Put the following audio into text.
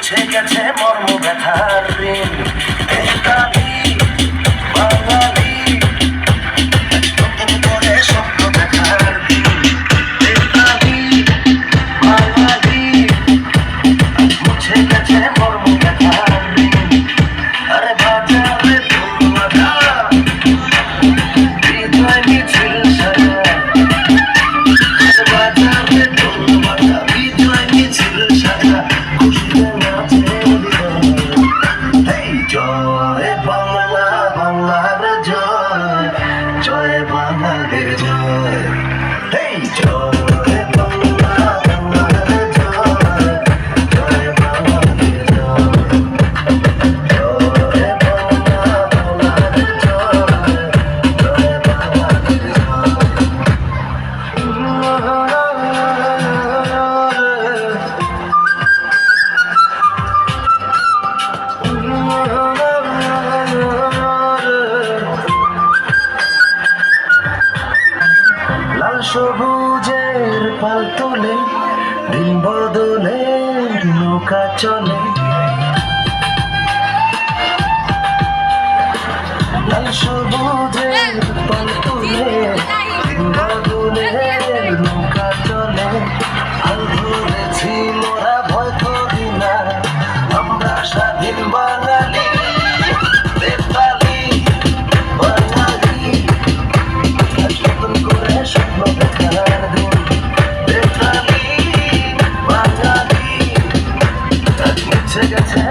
মুছে গেছে মর্ম ব্যথার ঋণ। দেশকালী বাঙালি নতুন করে স্বপ্ন দেখার দিন। দেশকালী বাঙালি মুছে গেছে মর্ম ব্যথার ঋণ। আরে বাজারে ধুমধাম হৃদয় মিছিল সাজা। বাজারে ধুমধাম হৃদয় মিছিল সাজা। খুশিতে নাচে হৃদয়। এই জয় বাংলা, বাংলার জয়, জয় বাঙালির জয়। এই জয় বাংলা, বাংলার জয়, জয় বাঙালির জয়। জয় বাংলা, বাংলার জয়, জয় বাঙালির জয়। লাল সবুজের পাল তোলে, দিন বদলে নৌকা চলে। লাল সবুজের পাল তোলে, দিন বদলে নৌকা চলে। হাল ধরেছি মোরা, ভয় করি না, আমরা স্বাধীন বাঙালি। দেশকালী বাঙালি নতুন করে স্বপ্ন দেখার দিন। দেশকালী বাঙালি মুছে গেছে